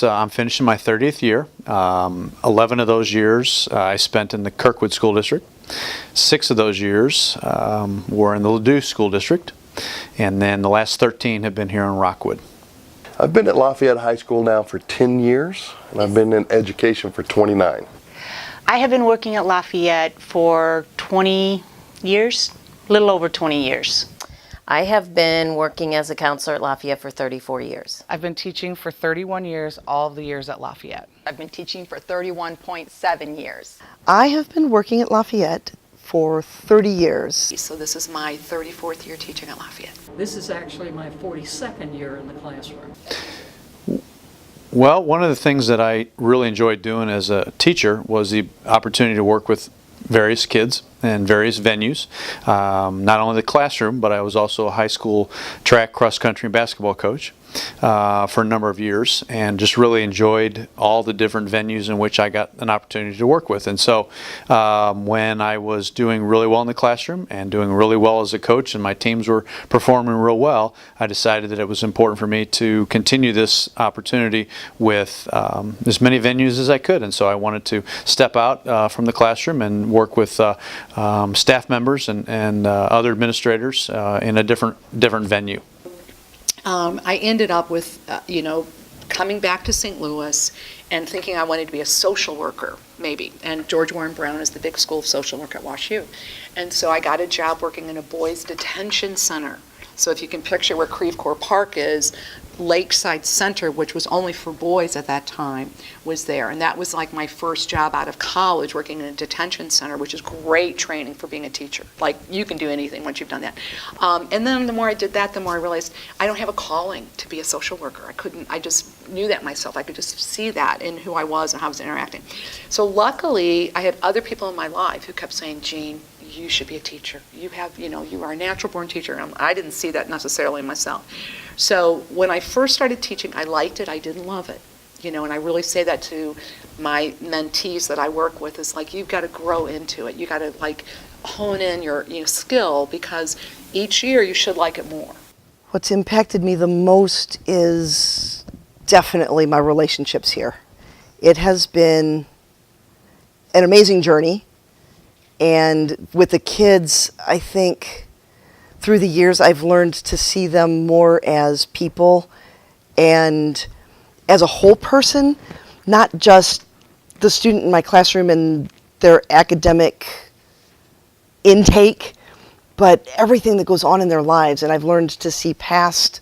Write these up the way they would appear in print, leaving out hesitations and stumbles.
I'm finishing my 30th year. 11 of those years I spent in the Kirkwood School District. 6 of those years were in the Ladue School District. And then the last 13 have been here in Rockwood. I've been at Lafayette High School now for 10 years, and I've been in education for 29. I have been working at Lafayette for 20 years, a little over 20 years. I have been working as a counselor at Lafayette for 34 years. I've been teaching for 31 years, all of the years at Lafayette. I've been teaching for 31.7 years. I have been working at Lafayette for 30 years. So this is my 34th year teaching at Lafayette. This is actually my 42nd year in the classroom. Well, one of the things that I really enjoyed doing as a teacher was the opportunity to work with various kids and various venues. Not only the classroom, but I was also a high school track, cross country, and basketball coach for a number of years, and just really enjoyed all the different venues in which I got an opportunity to work with. And so when I was doing really well in the classroom and doing really well as a coach and my teams were performing real well, I decided that it was important for me to continue this opportunity with as many venues as I could. And so I wanted to step out from the classroom and work with staff members and other administrators in a different venue. I ended up with, coming back to St. Louis and thinking I wanted to be a social worker, maybe. And George Warren Brown is the big school of social work at WashU. And so I got a job working in a boys' detention center. So if you can picture where Creve Coeur Park is, Lakeside Center, which was only for boys at that time, was there. And that was like my first job out of college, working in a detention center, which is great training for being a teacher. Like, you can do anything once you've done that. And then the more I did that, the more I realized I don't have a calling to be a social worker. I just knew that myself. I could just see that in who I was and how I was interacting. So luckily, I had other people in my life who kept saying, Jean, you should be a teacher. You are a natural born teacher. And I didn't see that necessarily in myself. So when I first started teaching, I liked it, I didn't love it. And I really say that to my mentees that I work with, is like, you've got to grow into it. You got to hone in your skill, because each year you should like it more. What's impacted me the most is definitely my relationships here. It has been an amazing journey. And with the kids, I think through the years I've learned to see them more as people and as a whole person, not just the student in my classroom and their academic intake, but everything that goes on in their lives. And I've learned to see past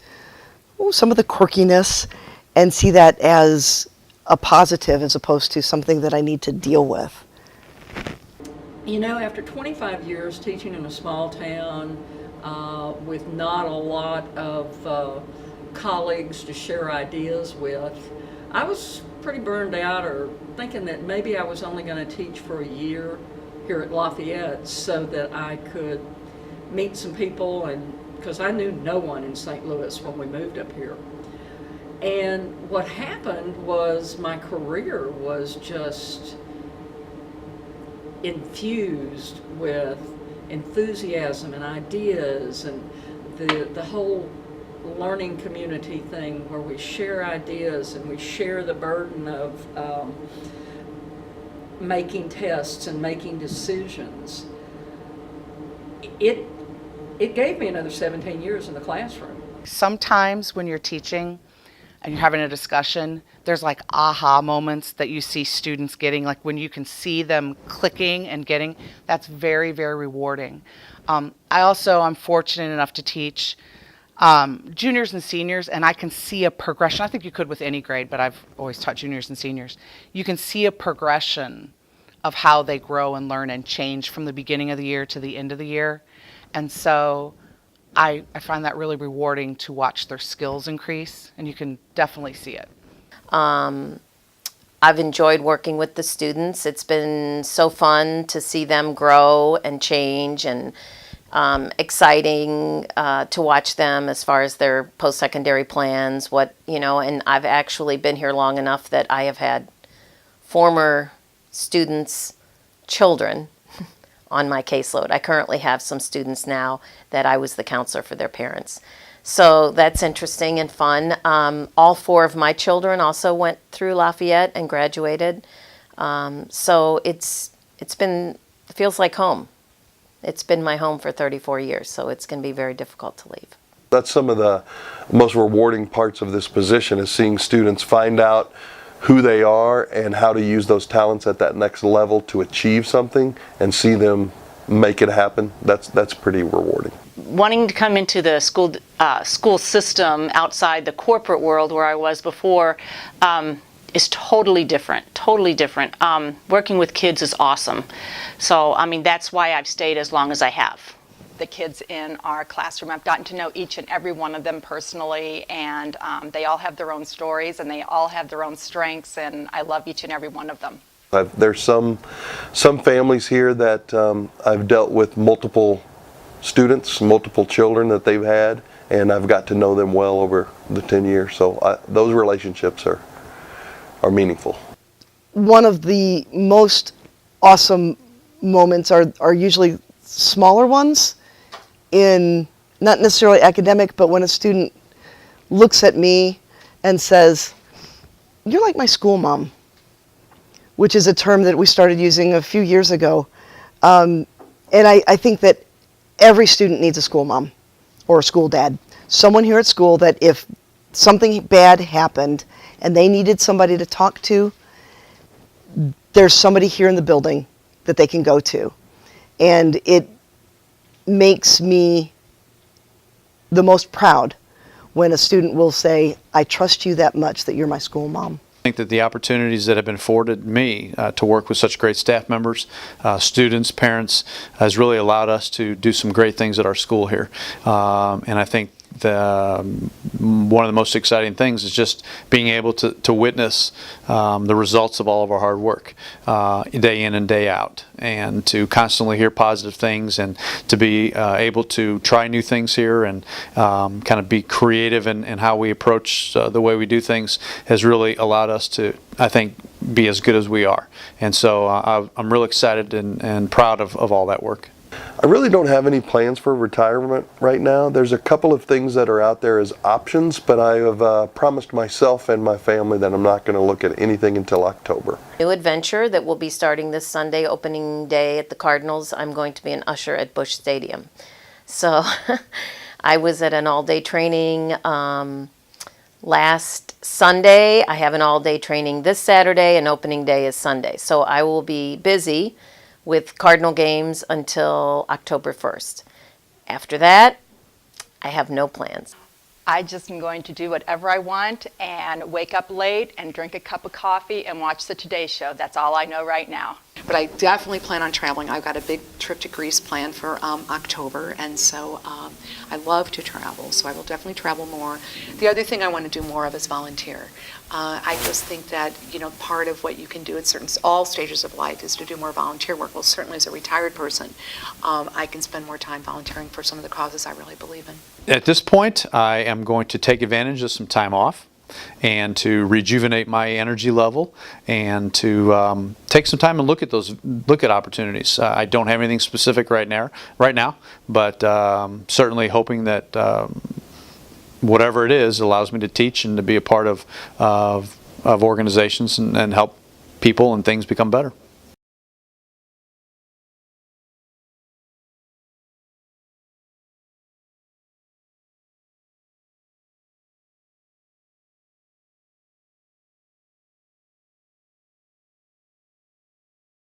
some of the quirkiness and see that as a positive as opposed to something that I need to deal with. After 25 years teaching in a small town with not a lot of colleagues to share ideas with, I was pretty burned out, or thinking that maybe I was only going to teach for a year here at Lafayette so that I could meet some people, and because I knew no one in St. Louis when we moved up here. And what happened was my career was just infused with enthusiasm and ideas, and the whole learning community thing where we share ideas and we share the burden of making tests and making decisions. It gave me another 17 years in the classroom. Sometimes when you're teaching and you're having a discussion, there's like aha moments that you see students getting, like when you can see them clicking and getting, that's very, very rewarding. I'm fortunate enough to teach juniors and seniors, and I can see a progression. I think you could with any grade, but I've always taught juniors and seniors. You can see a progression of how they grow and learn and change from the beginning of the year to the end of the year. And so I find that really rewarding to watch their skills increase, and you can definitely see it. I've enjoyed working with the students. It's been so fun to see them grow and change, and exciting to watch them as far as their post-secondary plans, and I've actually been here long enough that I have had former students' children on my caseload. I currently have some students now that I was the counselor for their parents. So that's interesting and fun. All 4 of my children also went through Lafayette and graduated. So it feels like home. It's been my home for 34 years, so it's going to be very difficult to leave. That's some of the most rewarding parts of this position, is seeing students find out who they are and how to use those talents at that next level to achieve something and see them make it happen. That's pretty rewarding. Wanting to come into the school system outside the corporate world where I was before is totally different, totally different. Working with kids is awesome. So, I mean, that's why I've stayed as long as I have. The kids in our classroom, I've gotten to know each and every one of them personally, and they all have their own stories and they all have their own strengths, and I love each and every one of them. There's some families here that I've dealt with multiple students, multiple children that they've had, and I've got to know them well over the 10 years. So those relationships are meaningful. One of the most awesome moments are usually smaller ones, in not necessarily academic, but when a student looks at me and says, "You're like my school mom," which is a term that we started using a few years ago. And I think that every student needs a school mom or a school dad. Someone here at school that if something bad happened and they needed somebody to talk to, there's somebody here in the building that they can go to. And it makes me the most proud when a student will say, "I trust you that much that you're my school mom." I think that the opportunities that have been afforded me to work with such great staff members, students, parents, has really allowed us to do some great things at our school here. And I think one of the most exciting things is just being able to witness the results of all of our hard work day in and day out, and to constantly hear positive things, and to be able to try new things here, and kind of be creative in how we approach the way we do things, has really allowed us to, I think, be as good as we are. And so I'm really excited and proud of all that work. I really don't have any plans for retirement right now. There's a couple of things that are out there as options, but I have promised myself and my family that I'm not going to look at anything until October. New adventure that will be starting this Sunday, opening day at the Cardinals. I'm going to be an usher at Busch Stadium. So I was at an all-day training last Sunday. I have an all-day training this Saturday, and opening day is Sunday. So I will be busy with Cardinal games until October 1st. After that, I have no plans. I just am going to do whatever I want and wake up late and drink a cup of coffee and watch the Today Show. That's all I know right now. But I definitely plan on traveling. I've got a big trip to Greece planned for October, and so I love to travel, so I will definitely travel more. The other thing I want to do more of is volunteer. I just think that, part of what you can do at all stages of life is to do more volunteer work. Well, certainly as a retired person, I can spend more time volunteering for some of the causes I really believe in. At this point, I am going to take advantage of some time off and to rejuvenate my energy level, and to take some time and look at opportunities. I don't have anything specific right now, but certainly hoping that whatever it is allows me to teach and to be a part of organizations and help people and things become better.